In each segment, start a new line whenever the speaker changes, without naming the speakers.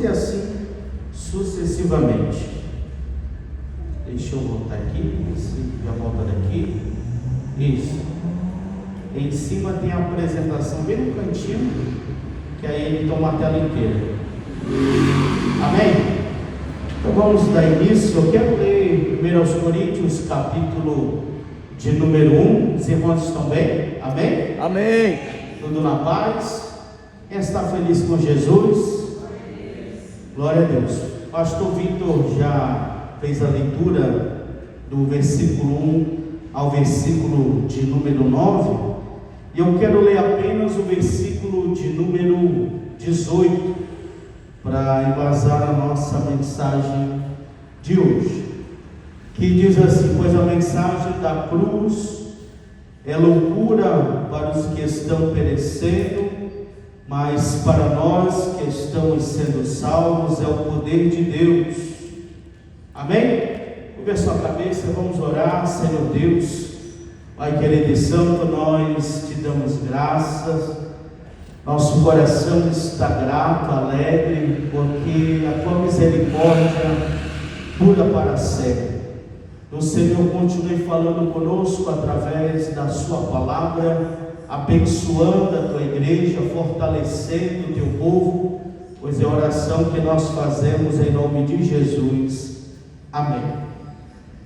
e assim sucessivamente. Deixa eu voltar aqui, já volta daqui. Isso. Em cima tem a apresentação bem no cantinho, que aí ele toma a tela inteira. Amém? Então vamos dar início. Eu quero ler 1 Coríntios, capítulo de número 1. Os irmãos estão bem? Amém?
Amém.
Tudo na paz? Quem está feliz com Jesus? Glória a Deus. Pastor Vitor já fez a leitura do versículo 1 ao versículo de número 9. E eu quero ler apenas o versículo de número 18 para embasar a nossa mensagem de hoje, que diz assim: pois a mensagem da cruz é loucura para os que estão perecendo, mas para nós que estamos sendo salvos é o poder de Deus. Amém? Curva a sua cabeça, vamos orar. Senhor Deus, Pai querido e santo, nós te damos graças. Nosso coração está grato, alegre, porque a tua misericórdia dura para sempre. O Senhor continue falando conosco através da sua palavra, abençoando a tua igreja, fortalecendo o teu povo, pois é a oração que nós fazemos em nome de Jesus. Amém.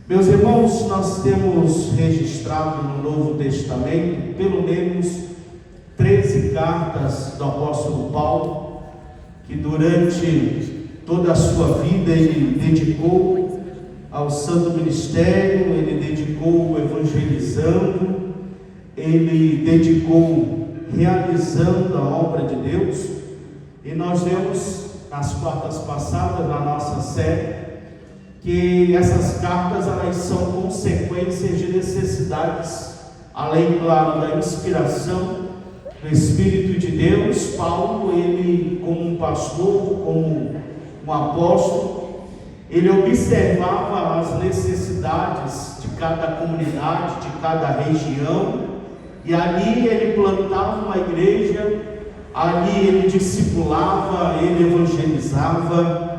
Meus irmãos, nós temos registrado no Novo Testamento pelo menos 13 cartas do apóstolo Paulo, que durante toda a sua vida ele dedicou ao santo ministério, ele dedicou evangelizando, ele dedicou realizando a obra de Deus. E nós vemos nas quartas passadas, na nossa série, que essas cartas elas são consequências de necessidades, além, claro, da inspiração do Espírito de Deus. Paulo, ele como um pastor, como um apóstolo, ele observava as necessidades de cada comunidade, de cada região, e ali ele plantava uma igreja, ali ele discipulava, ele evangelizava,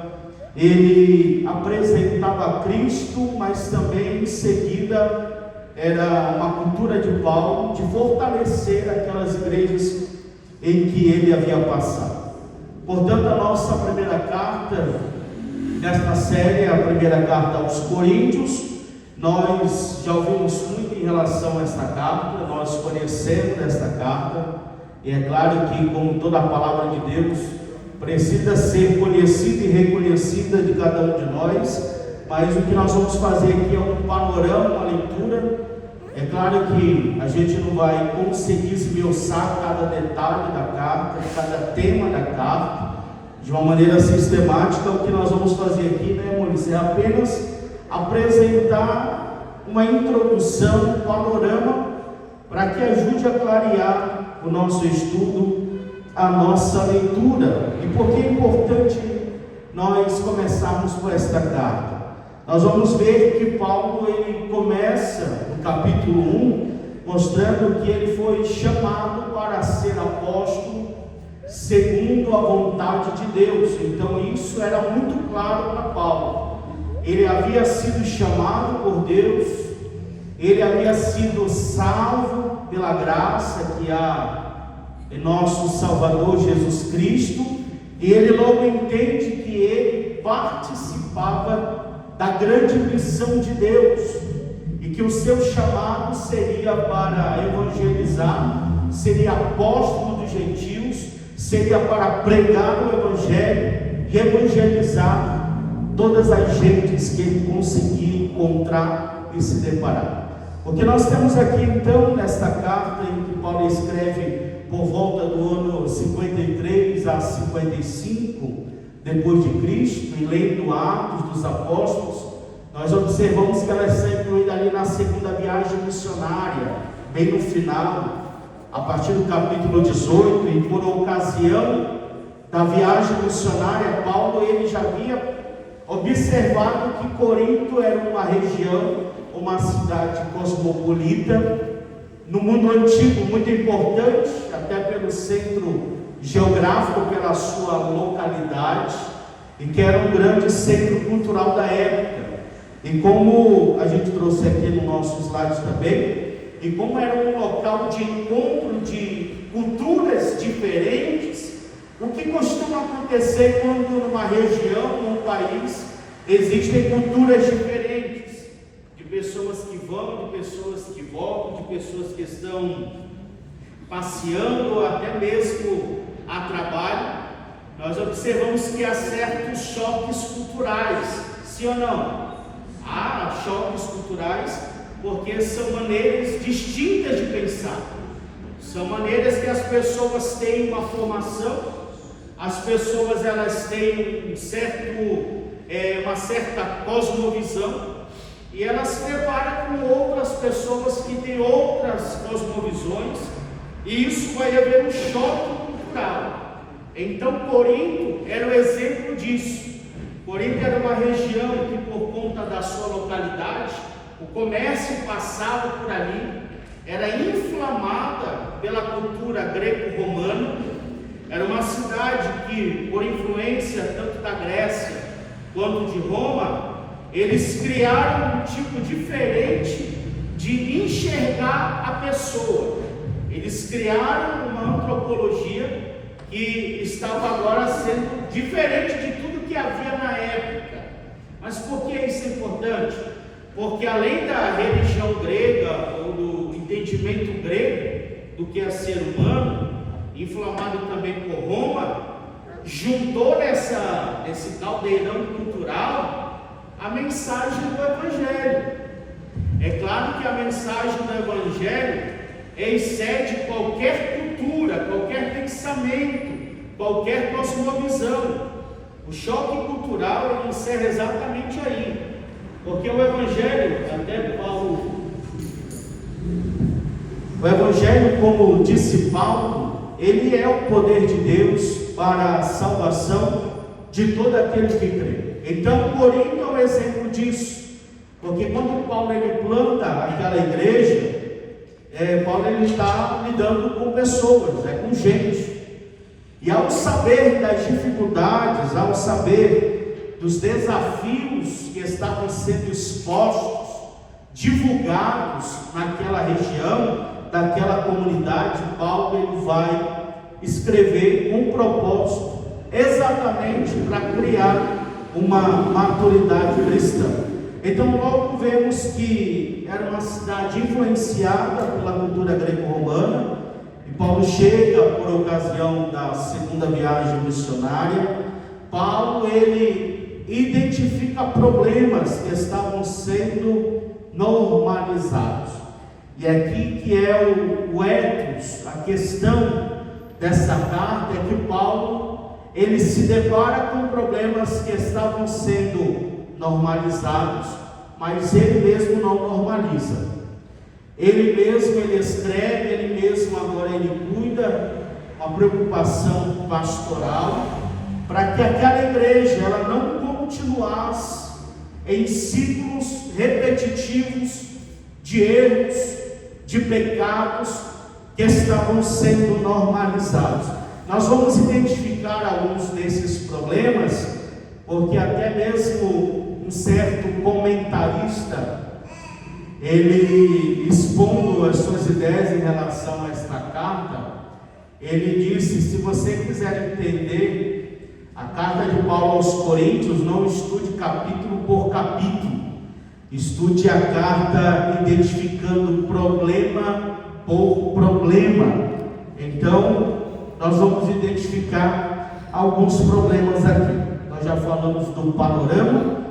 ele apresentava Cristo, mas também em seguida era uma cultura de Paulo de fortalecer aquelas igrejas em que ele havia passado. Portanto, a nossa primeira carta nesta série é a primeira carta aos Coríntios. Nós já ouvimos muito em relação a esta carta, nós conhecemos esta carta, e é claro que, como toda a palavra de Deus, precisa ser conhecida e reconhecida de cada um de nós, mas o que nós vamos fazer aqui é um panorama, uma leitura. É claro que a gente não vai conseguir esmiuçar cada detalhe da carta, cada tema da carta, de uma maneira sistemática. O que nós vamos fazer aqui, né, irmãos, é apenas apresentar uma introdução, um panorama, para que ajude a clarear o nosso estudo, a nossa leitura. E por que é importante nós começarmos por esta carta? Nós vamos ver que Paulo, ele começa no capítulo 1, mostrando que ele foi chamado para ser apóstolo segundo a vontade de Deus. Então isso era muito claro para Paulo. Ele havia sido chamado por Deus, ele havia sido salvo pela graça que há em nosso Salvador Jesus Cristo, e ele logo entende que ele participava da grande missão de Deus, e que o seu chamado seria para evangelizar, seria apóstolo dos gentios, seria para pregar o evangelho e evangelizar todas as gentes que ele conseguia encontrar e se deparar. O que nós temos aqui então nesta carta, em que Paulo escreve por volta do ano 53 a 55 depois de Cristo, e lendo Atos dos Apóstolos, nós observamos que ela está incluída ali na segunda viagem missionária, bem no final, a partir do capítulo 18, e por ocasião da viagem missionária, Paulo ele já havia observado que Corinto era uma região, uma cidade cosmopolita, no mundo antigo muito importante, até pelo centro geográfico, pela sua localidade, e que era um grande centro cultural da época. E como a gente trouxe aqui no nosso slide também, e como era um local de encontro de culturas diferentes, o que costuma acontecer quando numa região, num país, existem culturas diferentes, de pessoas que vão, de pessoas que voltam, de pessoas que estão passeando, até mesmo a trabalho, nós observamos que há certos choques culturais, sim ou não? Há choques culturais porque são maneiras distintas de pensar, são maneiras que as pessoas têm uma formação, as pessoas elas têm uma certa cosmovisão, e elas se deparam com outras pessoas que têm outras cosmovisões, e isso vai haver um choque cultural. Então Corinto era o exemplo disso. Corinto era uma região que, por conta da sua localidade, o comércio passava por ali, era inflamada pela cultura greco-romana. Era uma cidade que, por influência tanto da Grécia quanto de Roma, eles criaram um tipo diferente de enxergar a pessoa. Eles criaram uma antropologia que estava agora sendo diferente de tudo que havia na época. Mas por que isso é importante? Porque além da religião grega, ou do entendimento grego do que é ser humano, inflamado também por Roma, juntou nesse caldeirão cultural a mensagem do Evangelho. É claro que a mensagem do Evangelho excede qualquer cultura, qualquer pensamento, qualquer cosmovisão. O choque cultural ele encerra exatamente aí, porque o Evangelho, até Paulo, o Evangelho, como disse Paulo, ele é o poder de Deus para a salvação de todo aquele que crê. Então Corinto é um exemplo disso, porque quando Paulo ele planta aquela igreja, Paulo ele está lidando com pessoas, com gente. E ao saber das dificuldades, ao saber dos desafios que estavam sendo expostos, divulgados naquela região, daquela comunidade, Paulo ele vai escrever com um propósito, exatamente para criar uma maturidade cristã. Então logo vemos que era uma cidade influenciada pela cultura greco-romana, e Paulo chega por ocasião da segunda viagem missionária. Paulo ele identifica problemas que estavam sendo normalizados, e aqui que é o ethos, a questão dessa carta é que Paulo ele se depara com problemas que estavam sendo normalizados, mas ele mesmo não normaliza. Ele mesmo ele escreve, ele mesmo agora ele cuida uma preocupação pastoral para que aquela igreja ela não continuasse em ciclos repetitivos de erros, de pecados que estavam sendo normalizados. Nós vamos identificar alguns desses problemas, porque até mesmo um certo comentarista, ele expondo as suas ideias em relação a esta carta, ele disse: se você quiser entender a carta de Paulo aos Coríntios, não estude capítulo por capítulo, estude a carta identificando problema por problema. Então nós vamos identificar alguns problemas aqui. Nós já falamos do panorama,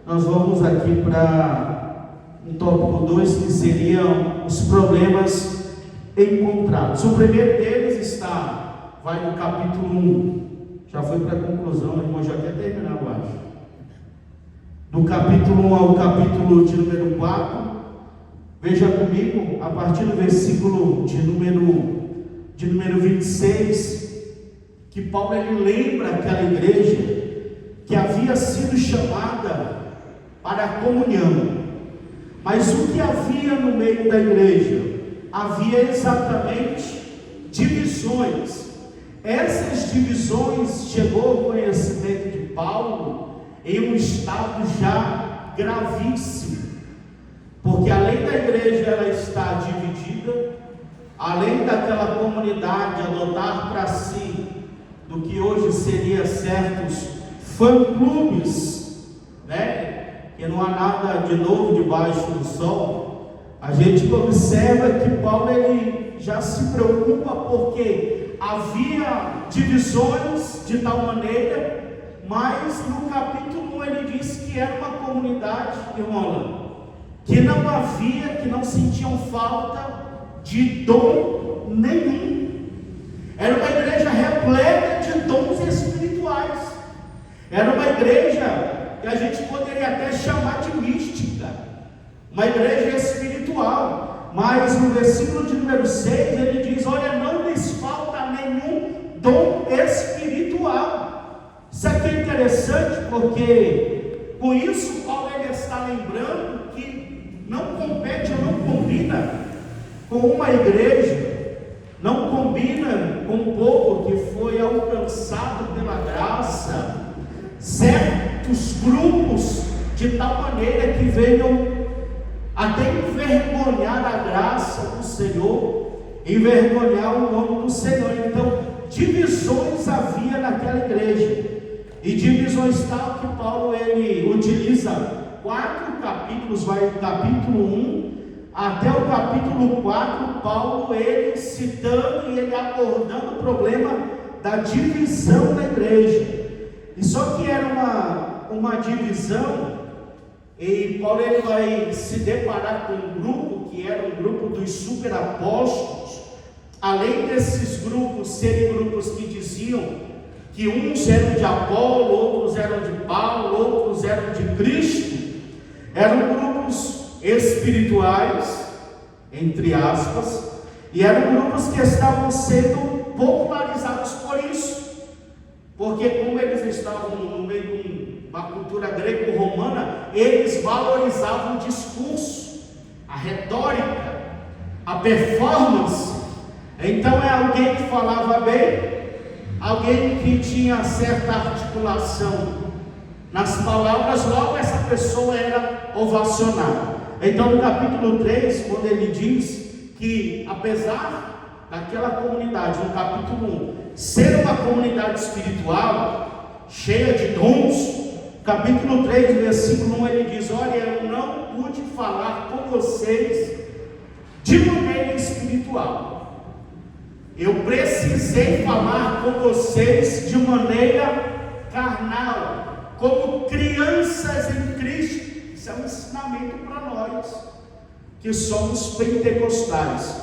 nós vamos aqui para um tópico 2, que seriam os problemas encontrados. O primeiro deles vai no capítulo 1, já foi para a conclusão, irmão, já quer terminar, eu acho. Do capítulo 1 ao capítulo de número 4, veja comigo, a partir do versículo de número 26, que Paulo ele lembra aquela igreja que havia sido chamada para a comunhão. Mas o que havia no meio da igreja? Havia exatamente divisões. Essas divisões chegou ao conhecimento de Paulo em um estado já gravíssimo, porque além da igreja ela está dividida, além daquela comunidade adotar para si do que hoje seria certos fã-clubes, né? Que não há nada de novo debaixo do sol. A gente observa que Paulo ele já se preocupa porque havia divisões de tal maneira, mas no capítulo 1 ele diz que era uma comunidade, irmão, que não havia, que não sentiam falta de dom nenhum. Era uma igreja repleta de dons espirituais. Era uma igreja que a gente poderia até chamar de mística, uma igreja espiritual. Mas no versículo de número 6 ele diz: olha, não lhes falta nenhum dom espiritual. Isso aqui é interessante porque com isso Paulo ele está lembrando que não compete ou não combina com uma igreja, não combina com um povo que foi alcançado pela graça, certos grupos de tal maneira que venham até envergonhar a graça do Senhor, envergonhar o nome do Senhor. Então, divisões havia naquela igreja, e divisões tal que Paulo ele utiliza 4 capítulos, vai do capítulo 1 até o capítulo 4, Paulo ele citando e ele abordando o problema da divisão da igreja. E só que era uma divisão, e Paulo ele vai se deparar com um grupo que era um grupo dos superapóstolos. Além desses grupos serem grupos que diziam que uns eram de Apolo, outros eram de Paulo, outros eram de Cristo, eram grupos espirituais, entre aspas, e eram grupos que estavam sendo popularizados por isso, porque como eles estavam no meio de uma cultura greco-romana, eles valorizavam o discurso, a retórica, a performance. Então é alguém que falava bem, alguém que tinha certa articulação nas palavras, logo essa pessoa era ovacionada. Então no capítulo 3, quando ele diz que apesar daquela comunidade, no capítulo 1, ser uma comunidade espiritual, cheia de dons, capítulo 3, versículo 1, ele diz: olha, eu não pude falar com vocês de maneira espiritual, eu precisei falar com vocês de maneira carnal, como crianças em Cristo. Isso é um ensinamento para nós que somos pentecostais,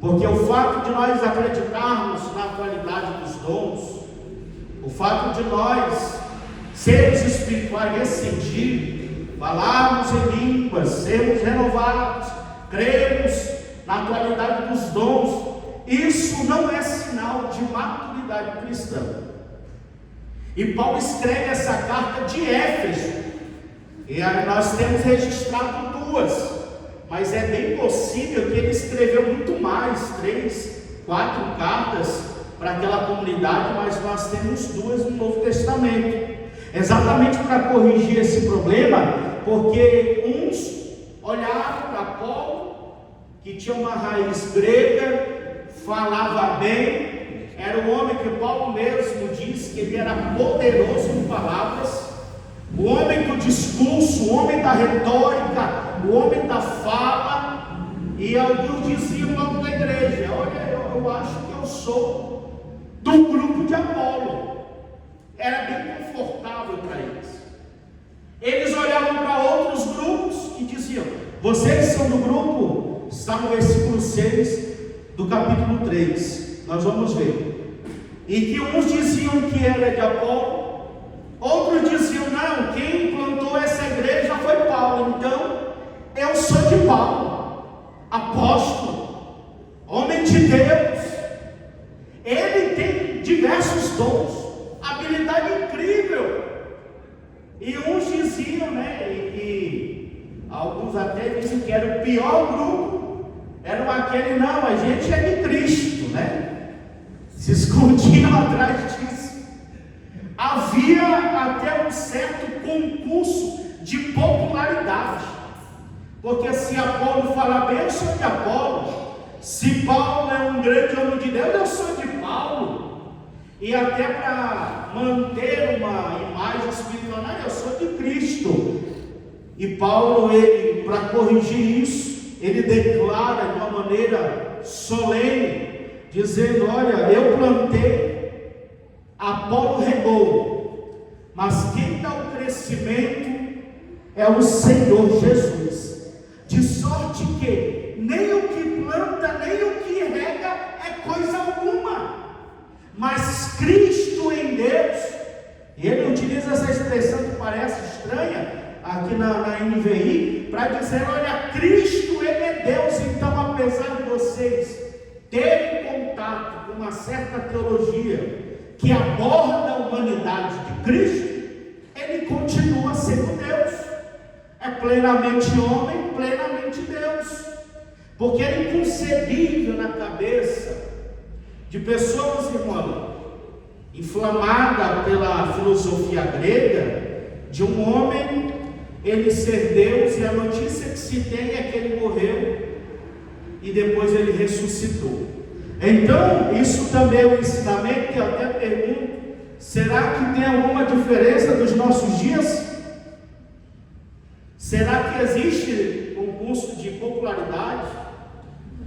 porque o fato de nós acreditarmos na qualidade dos dons, o fato de nós sermos espirituais nesse sentido, falarmos em línguas, sermos renovados, cremos na qualidade dos dons, isso não é sinal de maturidade cristã. E Paulo escreve essa carta de Éfeso, e aí nós temos registrado 2, mas é bem possível que ele escreveu muito mais, 3, 4 cartas para aquela comunidade, mas nós temos 2 no Novo Testamento, exatamente para corrigir esse problema, porque uns olharam para Paulo, que tinha uma raiz grega, falava bem, era um homem que Paulo mesmo diz que ele era poderoso em palavras, o homem do discurso, o homem da retórica, o homem da fala, e alguns diziam logo na igreja: olha, eu acho que eu sou do grupo de Apolo. Era bem confortável para eles. Eles olhavam para outros grupos e diziam: vocês são do grupo? Está no versículo 6 do capítulo 3, nós vamos ver. E que uns diziam que era de Apolo, outros diziam: não, quem implantou essa igreja foi Paulo, então eu sou de Paulo, apóstolo, homem de Deus. Ele tem diversos dons, habilidade incrível. E uns diziam, né, e alguns até dizem que era o pior grupo, era aquele: não, a gente é de Cristo, né? Se escondiam atrás disso. Havia até um certo concurso de popularidade. Porque se Apolo falar bem, eu sou de Apolo. Se Paulo é um grande homem de Deus, eu sou de Paulo. E até para manter uma imagem espiritual, eu sou de Cristo. E Paulo, ele, para corrigir isso, ele declara de uma maneira solene, dizendo: olha, eu plantei, Apolo regou, mas quem dá o crescimento é o Senhor Jesus. De sorte que nem o que planta, nem o que rega é coisa alguma, mas Cristo em Deus. E ele utiliza essa expressão que parece estranha aqui na NVI, para dizer: olha, Cristo, ele é Deus. Então, apesar de vocês terem contato com uma certa teologia que aborda a humanidade de Cristo, ele continua sendo Deus. É plenamente homem, plenamente Deus. Porque é inconcebível na cabeça de pessoas, irmão, inflamada pela filosofia grega, de um homem ele ser Deus, e a notícia que se tem é que ele morreu e depois ele ressuscitou. Então, isso também é um ensinamento que eu até pergunto: será que tem alguma diferença dos nossos dias? Será que existe concurso de popularidade,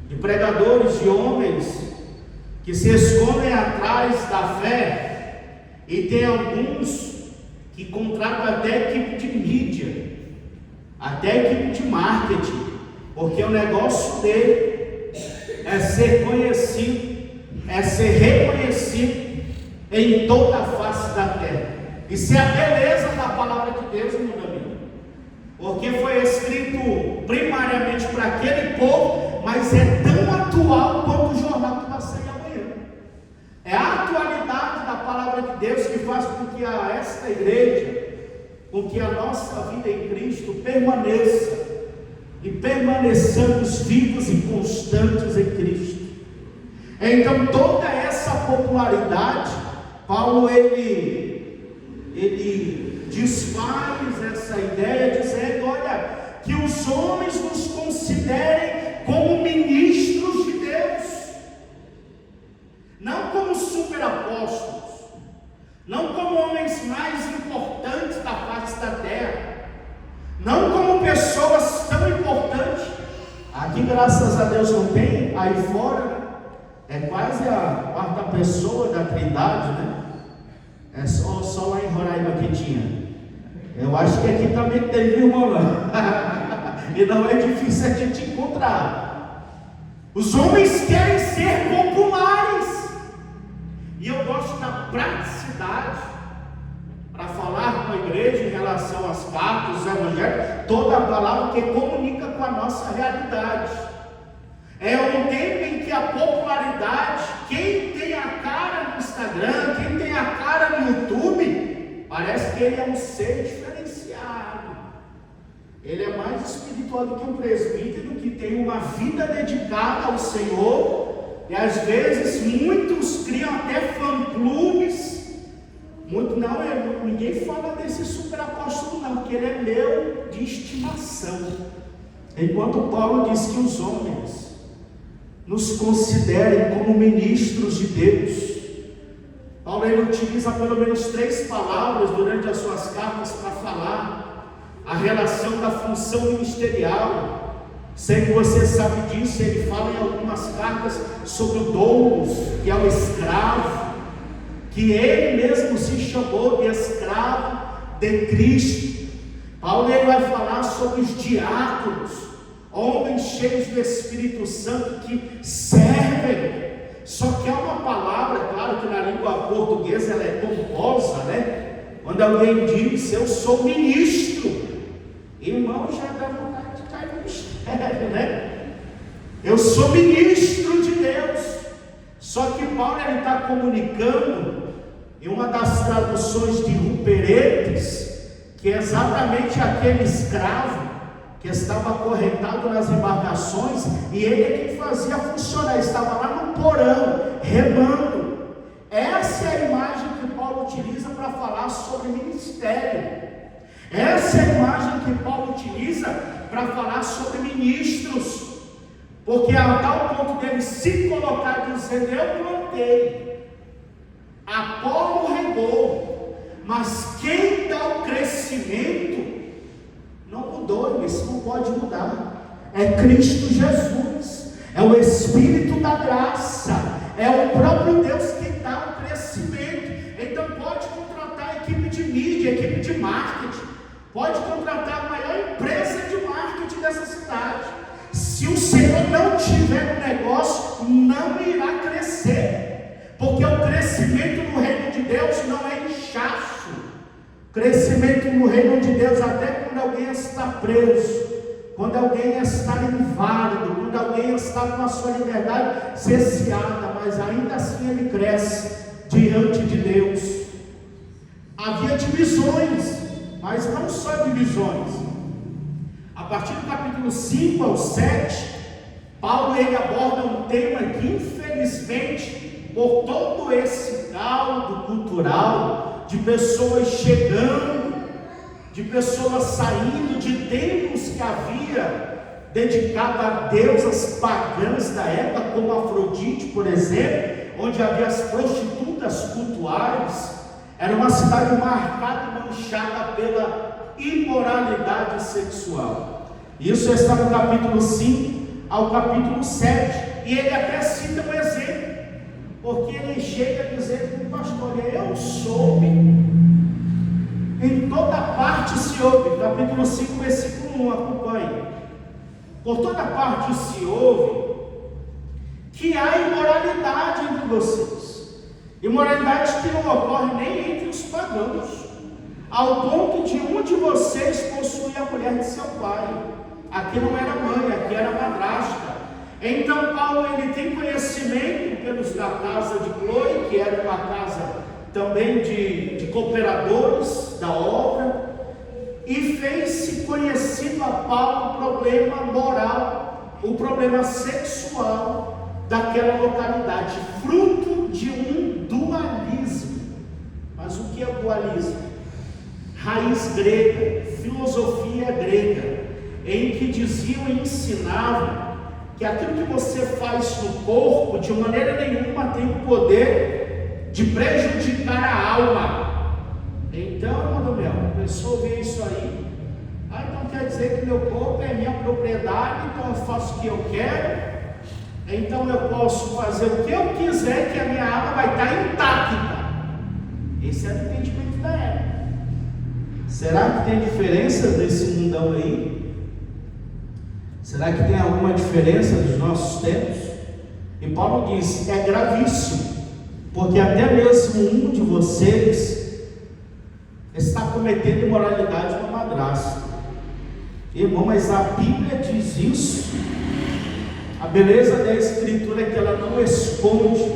de pregadores, de homens que se escondem atrás da fé, e tem alguns que contratam até equipe de mídia, até equipe de marketing, porque o negócio dele é ser conhecido, é ser reconhecido em toda a face da terra. Isso é a beleza da palavra de Deus, meu amigo. Porque foi escrito primariamente para aquele povo, mas é tão atual quanto o jornal que vai sair amanhã. É a atualidade da palavra de Deus que faz com que esta igreja, com que a nossa vida em Cristo permaneça, e permaneçamos vivos e constantes em Cristo. Então, toda essa popularidade, Paulo ele desfaz essa ideia, dizendo: olha, que os homens nos considerem como ministros de Deus, não como superapóstolos, não como homens mais importantes da face da terra, não como pessoas tão importantes. Aqui, graças a Deus, não tem, aí fora é quase a quarta pessoa da Trindade, né? É só lá em Roraima que tinha. Eu acho que aqui também tem, irmão, lá. E não é difícil a gente encontrar. Os homens querem ser populares. E eu gosto da praticidade para falar com a igreja em relação às cartas, aos evangelhos, toda a palavra que comunica com a nossa realidade. É um tempo em que a popularidade, quem tem a cara no Instagram, quem tem a cara no YouTube, parece que ele é um ser diferenciado. Ele é mais espiritual do que um presbítero, que tem uma vida dedicada ao Senhor. E às vezes muitos criam até fã-clubes. Ninguém fala desse superapóstolo não, porque ele é meu de estimação. Enquanto Paulo diz que os homens nos considerem como ministros de Deus. Paulo ele utiliza pelo menos 3 palavras durante as suas cartas para falar a relação da função ministerial. Sei que você sabe disso. Ele fala em algumas cartas sobre o doulos, que é o escravo, que ele mesmo se chamou de escravo de Cristo. Paulo ele vai falar sobre os diáconos, homens cheios do Espírito Santo que servem. Só que há uma palavra, claro que na língua portuguesa ela é pomposa, né? Quando alguém diz: eu sou ministro, irmão, já dá vontade de cair no mistério, né? Eu sou ministro de Deus. Só que Paulo está comunicando em uma das traduções de Ruperetes, que é exatamente aquele escravo que estava acorrentado nas embarcações, e ele é quem fazia funcionar, estava lá no porão, remando. Essa é a imagem que Paulo utiliza para para falar sobre ministério. Essa é a imagem que Paulo utiliza para falar sobre ministros, porque a tal ponto dele se colocar dizendo: eu plantei, Apolo regou, mas quem dá o crescimento não mudou, isso não pode mudar, é Cristo Jesus, é o Espírito da graça, é o próprio Deus que dá o crescimento. Então pode contratar a equipe de mídia, equipe de marketing, pode contratar a maior empresa de marketing dessa cidade, se o Senhor não tiver um negócio, não irá crescer, porque o crescimento no reino de Deus não é inchaço. Crescimento no reino de Deus, até quando alguém está preso, quando alguém está inválido, quando alguém está com a sua liberdade cerceada, mas ainda assim ele cresce diante de Deus. Havia divisões, mas não só divisões. A partir do capítulo 5 ao 7, Paulo ele aborda um tema que, infelizmente, por todo esse caldo cultural, de pessoas chegando, de pessoas saindo, de templos que havia dedicado a deusas pagãs da época, como Afrodite, por exemplo, onde havia as prostitutas cultuais. Era uma cidade marcada e manchada pela imoralidade sexual. Isso está no capítulo 5 ao capítulo 7, e ele até cita um exemplo, porque ele chega a dizer para o pastor: eu soube, em toda parte se ouve, capítulo 5, versículo 1, acompanhe, por toda parte se ouve que há imoralidade entre vocês, imoralidade que não ocorre nem entre os pagãos, ao ponto de um de vocês possuir a mulher de seu pai. Aqui não era mãe, aqui era madrasta. Então Paulo ele tem conhecimento pelos da casa de Chloe, que era uma casa também de cooperadores da obra, e fez-se conhecido a Paulo o problema moral, o problema sexual daquela localidade, fruto de um dualismo. Mas o que é o dualismo? Raiz grega, filosofia grega, em que diziam e ensinavam que aquilo que você faz no corpo, de maneira nenhuma tem o poder de prejudicar a alma. Então, irmão meu, a pessoa vê isso aí, então quer dizer que meu corpo é minha propriedade, então eu faço o que eu quero, então eu posso fazer o que eu quiser, que a minha alma vai estar intacta. Esse é o entendimento da época. Será que tem diferença desse mundão aí? Será que tem alguma diferença dos nossos tempos? E Paulo diz: é gravíssimo, porque até mesmo um de vocês está cometendo imoralidade com a madrasta. Irmão, mas a Bíblia diz isso. A beleza da Escritura é que ela não esconde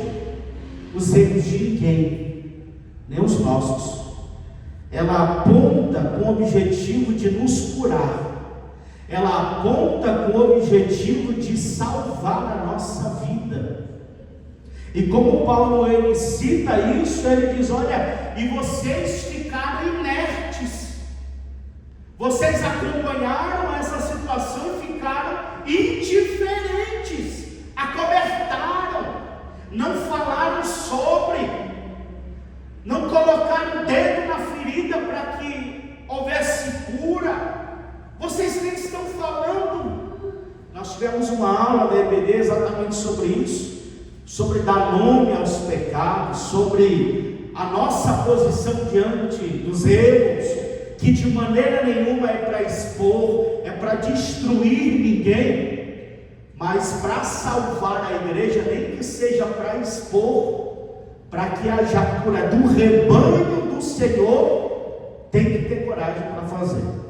os erros de ninguém, nem os nossos. Ela aponta com o objetivo de nos curar. Ela aponta com o objetivo de salvar a nossa vida. E como Paulo ele cita isso, ele diz: olha, e vocês ficaram inertes, vocês acompanharam essa situação e ficaram indiferentes, acobertaram, não falaram sobre, não colocaram o dedo na ferida para que houvesse cura. Vocês nem estão falando. Nós tivemos uma aula da EBD exatamente sobre isso, sobre dar nome aos pecados, sobre a nossa posição diante dos erros, que de maneira nenhuma é para expor, é para destruir ninguém, mas para salvar a igreja, nem que seja para expor, para que haja cura do rebanho do Senhor, tem que ter coragem para fazer.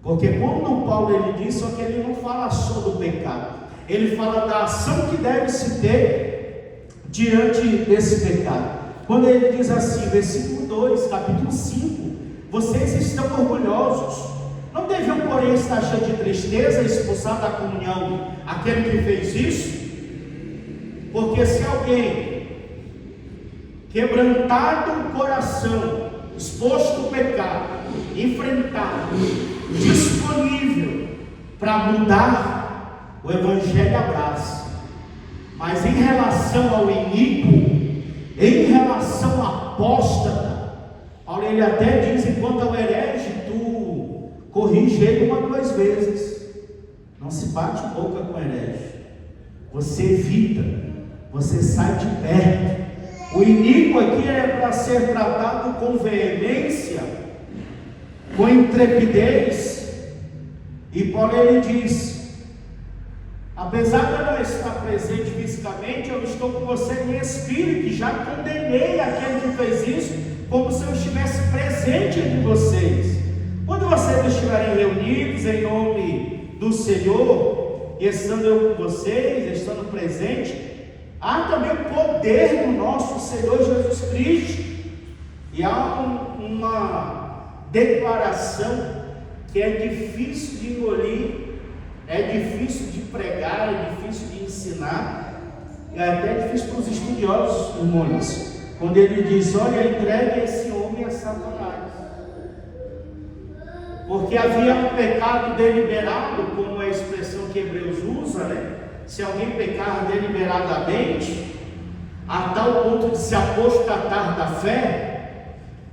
Porque quando Paulo ele diz, só que ele não fala só do pecado, ele fala da ação que deve se ter diante desse pecado. Quando ele diz assim, versículo 2, capítulo 5, vocês estão orgulhosos, não deviam porém estar cheios de tristeza, expulsar da comunhão aquele que fez isso? Porque se alguém quebrantado o coração exposto ao pecado, enfrentado, disponível para mudar, o Evangelho abraça. Mas em relação ao iníquo, em relação ao apóstata, Paulo ele até diz: enquanto ao herege, tu corrige ele 1 ou 2 vezes. Não se bate boca com o herege, você evita, você sai de perto. O iníquo aqui é para ser tratado com veemência, com intrepidez. E Paulo ele diz: apesar de eu não estar presente fisicamente, eu estou com você em espírito, e já condenei aquele que fez isso, como se eu estivesse presente entre vocês. Quando vocês estiverem reunidos em nome do Senhor, e estando eu com vocês, estando presente, há também o poder do nosso Senhor Jesus Cristo. E há uma declaração que é difícil de engolir, é difícil de pregar, é difícil de ensinar, é até difícil para os estudiosos, irmãos, quando ele diz: olha, entregue esse homem a Satanás. Porque havia um pecado deliberado, como a expressão que Hebreus usa, né? Se alguém pecar deliberadamente, a tal ponto de se apostatar da fé,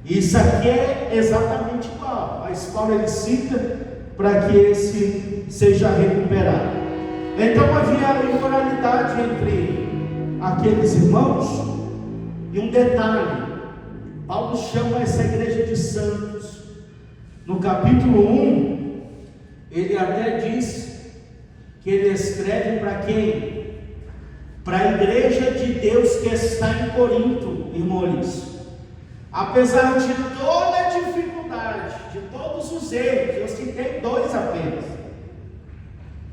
isso aqui é exatamente igual, mas Paulo ele cita para que esse seja recuperado. Então havia imoralidade entre aqueles irmãos, e um detalhe, Paulo chama essa igreja de santos. No capítulo 1, ele até diz que ele escreve para quem? Para a igreja de Deus que está em Corinto, irmãos. Apesar de toda a dificuldade, de todos os erros, eu citei 2 apenas.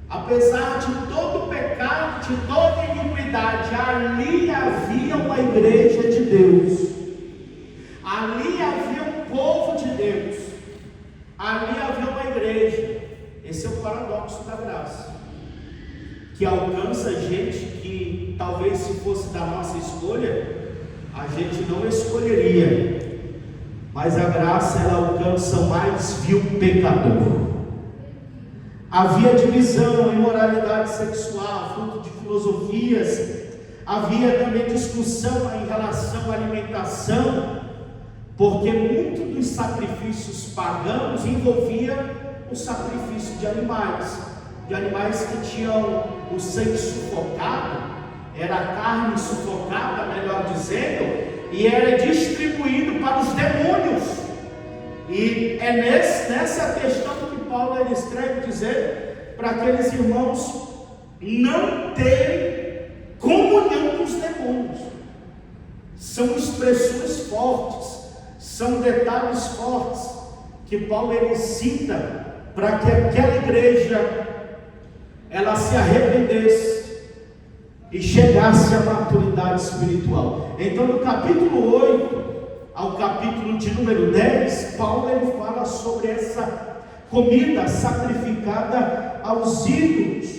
Apesar de todo o pecado, de toda a iniquidade, ali havia uma igreja de Deus. Ali havia um povo de Deus. Ali havia uma igreja. Esse é o paradoxo da graça, que alcança gente que talvez, se fosse da nossa escolha, a gente não escolheria. Mas a graça, ela alcança o mais vil pecador. Havia divisão, imoralidade sexual, fruto de filosofias. Havia também discussão em relação à alimentação, porque muito dos sacrifícios pagãos envolvia o sacrifício de animais que tinham o sangue sufocado, era a carne sufocada, melhor dizendo, e era distribuído para os demônios. E é nessa questão que Paulo ele escreve, dizendo para aqueles irmãos não terem comunhão com os demônios. São expressões fortes, são detalhes fortes que Paulo ele cita para que aquela igreja ela se arrependesse e chegasse à maturidade espiritual. Então, no capítulo 8 ao capítulo de número 10, Paulo ele fala sobre essa comida sacrificada aos ídolos.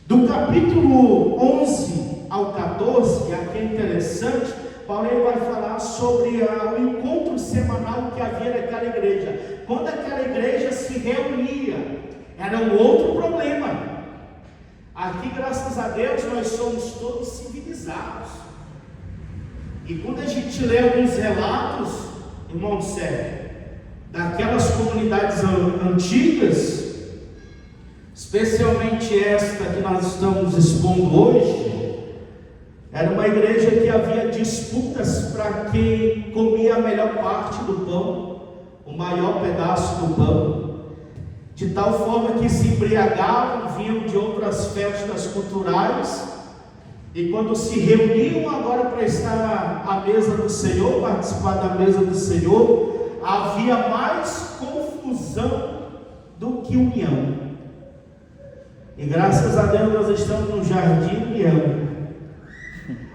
Do capítulo 11 ao 14, aqui é interessante, Paulo ele vai falar sobre o encontro semanal que havia naquela igreja. Quando aquela igreja se reunia, era um outro problema. Aqui, graças a Deus, nós somos todos civilizados. E quando a gente lê alguns relatos, irmão Sérgio, daquelas comunidades antigas, especialmente esta que nós estamos expondo hoje, era uma igreja que havia disputas para quem comia a melhor parte do pão, o maior pedaço do pão, de tal forma que se embriagavam, vinham de outras festas culturais, e quando se reuniam agora para estar à mesa do Senhor, participar da mesa do Senhor, havia mais confusão do que união. E graças a Deus nós estamos no jardim união.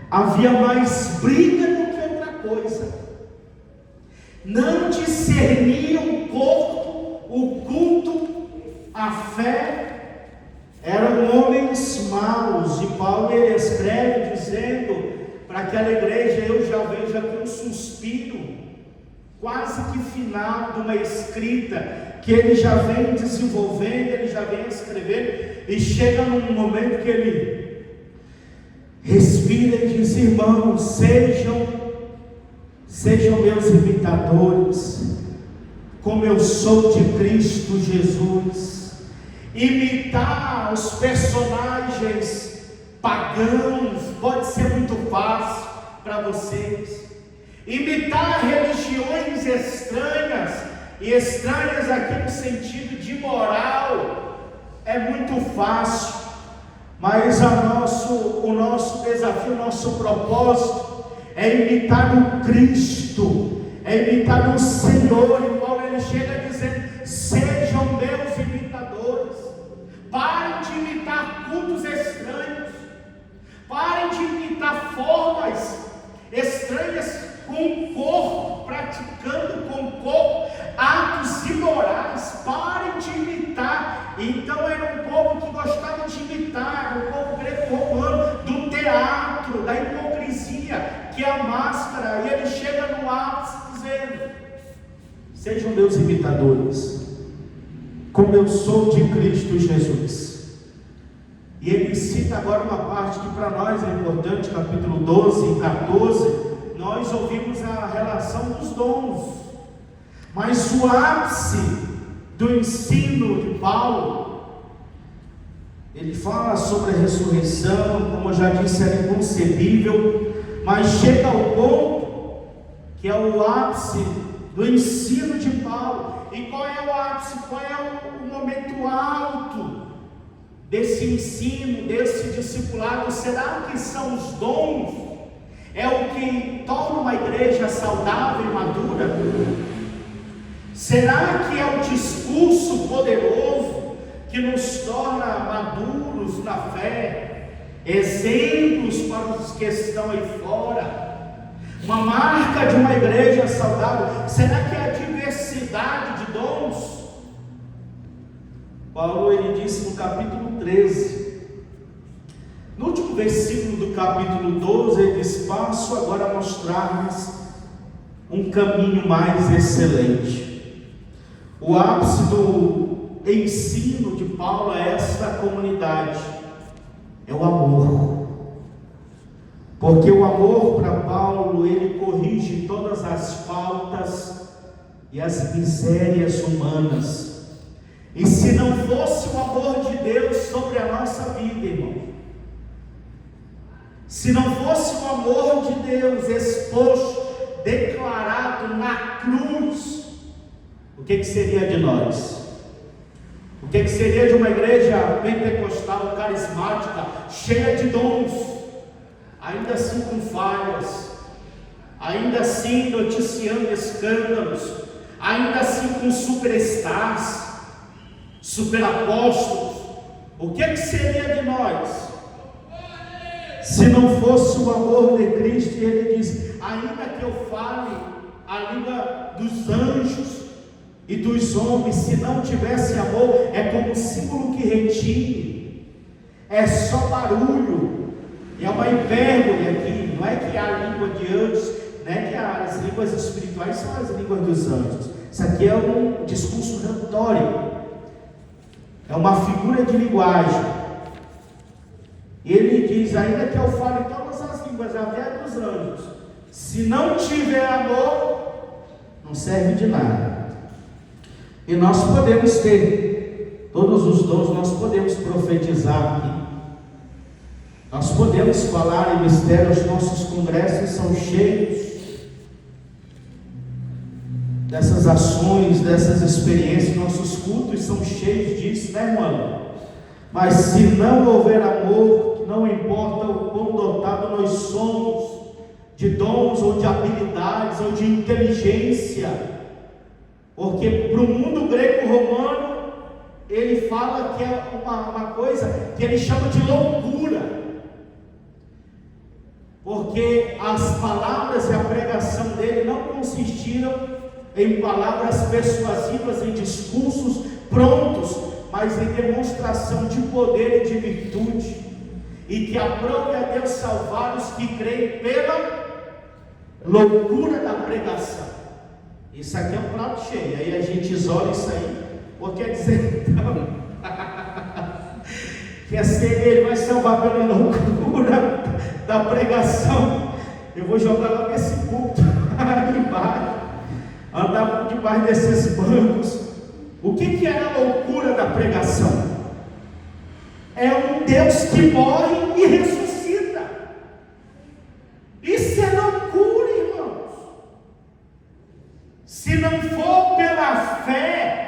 Havia mais briga do que outra coisa. Não discerniam o corpo, o culto, a fé. Eram homens maus. E Paulo ele escreve dizendo para aquela igreja: eu já vejo aqui um suspiro quase que final de uma escrita que ele já vem desenvolvendo, ele já vem escrevendo, e chega num momento que ele respira e diz: irmãos, sejam meus imitadores, como eu sou de Cristo Jesus. Imitar os personagens pagãos pode ser muito fácil para vocês. Imitar religiões estranhas, e estranhas aqui no sentido de moral, é muito fácil. Mas o nosso desafio, o nosso propósito é imitar o Cristo, é imitar o Senhor. E Paulo ele chega dizendo: sejam meus imitadores. Parem de imitar cultos estranhos, parem de imitar formas estranhas com o corpo, praticando com o corpo atos imorais. Parem de imitar. Então era um povo que gostava de imitar, o povo greco-romano, do teatro, da hipocrisia, que é a máscara. E ele chega no ápice dizendo: sejam meus imitadores, como eu sou de Cristo Jesus. E ele cita agora uma parte que para nós é importante, capítulo 12 e 14. Nós ouvimos a relação dos dons, mas o ápice do ensino de Paulo, ele fala sobre a ressurreição, como eu já disse, era inconcebível, mas chega ao ponto que é o ápice do ensino de Paulo. E qual é o ápice? Qual é o momento alto desse ensino, desse discipulado? Será que são os dons? É o que torna uma igreja saudável e madura? Será que é o discurso poderoso que nos torna maduros na fé, exemplos para os que estão aí fora, uma marca de uma igreja saudável? Será que é a diversidade de dons? Paulo ele disse no capítulo 13, no último versículo do capítulo 12, ele diz: passo agora a mostrar-lhes um caminho mais excelente. O ápice do ensino de Paulo a esta comunidade é o amor, porque o amor para Paulo, ele corrige todas as faltas e as misérias humanas. E se não fosse o amor de Deus sobre a nossa vida, irmão, se não fosse o amor de Deus exposto, declarado na cruz, o que seria de nós? O que seria de uma igreja pentecostal, carismática, cheia de dons, ainda assim com falhas, ainda assim noticiando escândalos, ainda assim com superstars, superapóstolos? O que seria de nós? Se não fosse o amor de Cristo. E ele diz: ainda que eu fale a língua dos anjos e dos homens, se não tivesse amor, é como um símbolo que retine, é só barulho. E é uma hipérbole aqui, não é que a língua de anjos, não é que as línguas espirituais são as línguas dos anjos. Isso aqui é um discurso retórico, é uma figura de linguagem. E ele diz: ainda que eu fale todas as línguas, até dos anjos, se não tiver amor, não serve de nada. E nós podemos ter todos os dons, nós podemos profetizar aqui, nós podemos falar em mistérios, nossos congressos são cheios dessas ações, dessas experiências, nossos cultos são cheios disso, né, irmão? Mas se não houver amor, não importa o quão dotado nós somos de dons, ou de habilidades, ou de inteligência, porque para o mundo greco-romano, ele fala que é uma coisa que ele chama de loucura, porque as palavras e a pregação dele não consistiram em palavras persuasivas, em discursos prontos, mas em demonstração de poder e de virtude, e que aprove a Deus salvar os que creem pela loucura da pregação. Isso aqui é um prato cheio. Aí a gente isola isso aí. Ou quer dizer, então, que assim ele vai salvar pela loucura da pregação. Eu vou jogar logo esse culto aí embaixo, andar por debaixo desses bancos. O que é a loucura da pregação? É um Deus que morre e ressuscita. Isso é loucura, irmãos. Se não for pela fé,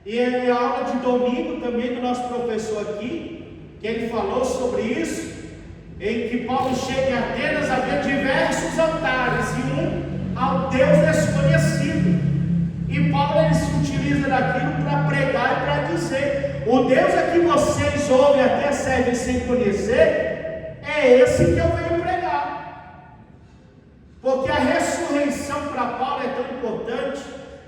e é a aula de domingo também do nosso professor aqui, que ele falou sobre isso, em que Paulo chega em Atenas, havia diversos altares, e um ao Deus desconhecido. E Paulo ele se utiliza daquilo para pregar e para dizer: o Deus a que vocês ouvem até servem sem conhecer, é esse que eu venho pregar. Porque a ressurreição para Paulo é tão importante,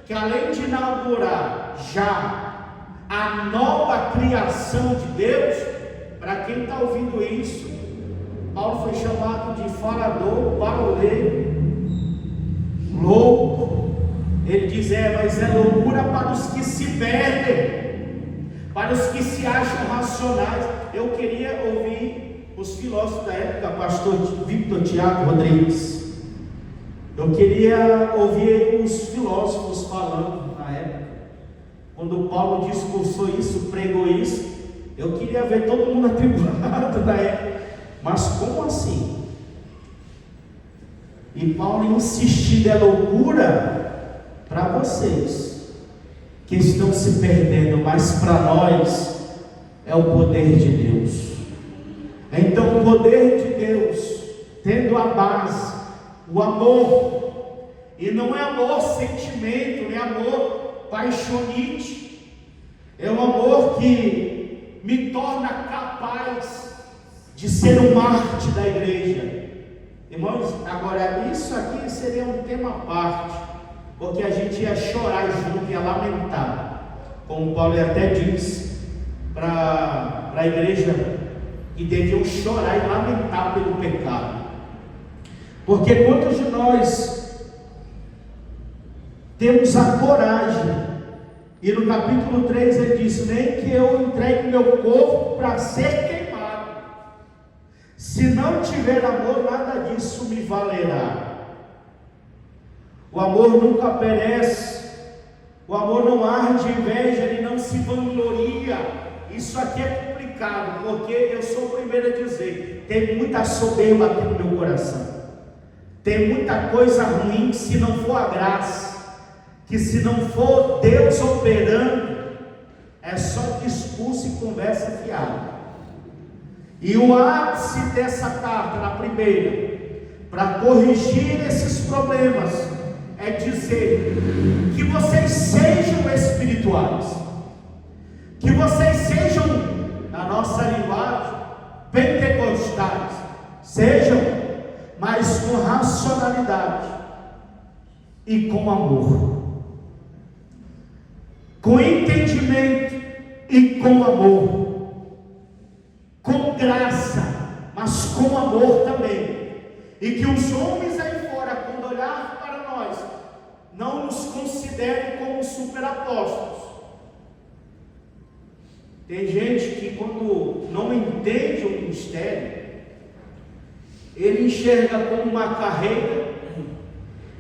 que além de inaugurar já a nova criação de Deus, para quem está ouvindo isso, Paulo foi chamado de falador, bauleiro, louco. Ele diz: mas é loucura para os que se perdem, para os que se acham racionais. Eu queria ouvir os filósofos da época, pastor Victor Tiago Rodrigues. Eu queria ouvir os filósofos falando na época, quando Paulo discursou isso, pregou isso. Eu queria ver todo mundo atribulado na época. Mas como assim? E Paulo insistindo: é loucura para vocês que estão se perdendo, mas para nós é o poder de Deus. Então o poder de Deus, tendo a base, o amor, e não é amor sentimento, não é amor paixonite, é um amor que me torna capaz de ser um mártir da igreja. Irmãos, agora isso aqui seria um tema à parte, porque a gente ia chorar junto, ia lamentar, como Paulo até diz para a igreja, que deviam chorar e lamentar pelo pecado. Porque quantos de nós temos a coragem, e no capítulo 3 ele diz: nem que eu entregue meu corpo para ser queimado, se não tiver amor, nada disso me valerá. O amor nunca perece, o amor não arde inveja, ele não se vangloria. Isso aqui é complicado, porque eu sou o primeiro a dizer: tem muita soberba aqui no meu coração, tem muita coisa ruim, que se não for a graça, que se não for Deus operando, é só discurso e conversa fiada. E o ápice dessa carta, na primeira, para corrigir esses problemas, é dizer que vocês sejam espirituais, que vocês sejam, na nossa linguagem, pentecostais, sejam, mas com racionalidade e com amor, com entendimento e com amor, com graça, mas com amor também, e que os homens aí fora, quando olhar para nós, não nos considerem como superapóstolos. Tem gente que, quando não entende o ministério, ele enxerga como uma carreira,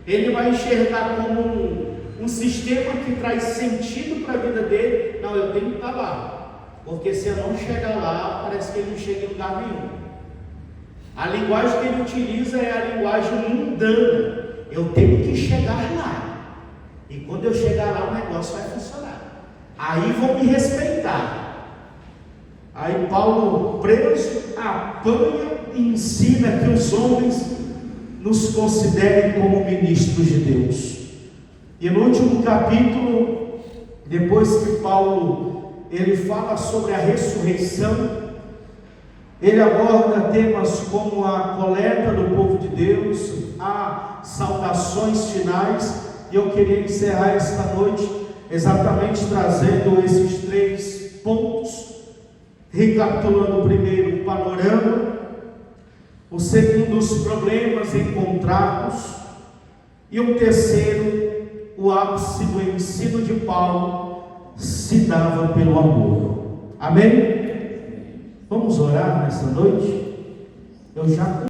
ele vai enxergar como um sistema que traz sentido para a vida dele. Não, eu tenho que estar lá, porque se eu não chegar lá, parece que ele não chega em lugar nenhum. A linguagem que ele utiliza é a linguagem mundana: eu tenho que chegar lá, e quando eu chegar lá o negócio vai funcionar, aí vão me respeitar. Aí Paulo, preso, apanha e ensina que os homens nos considerem como ministros de Deus. E no último capítulo, depois que Paulo ele fala sobre a ressurreição, ele aborda temas como a coleta do povo de Deus, as saudações finais, e eu queria encerrar esta noite exatamente trazendo esses 3 pontos, recapitulando: o primeiro, o panorama; o segundo, os problemas encontrados; e o terceiro, o ápice do ensino de Paulo se dava pelo amor. Amém? Vamos orar nessa noite? Eu já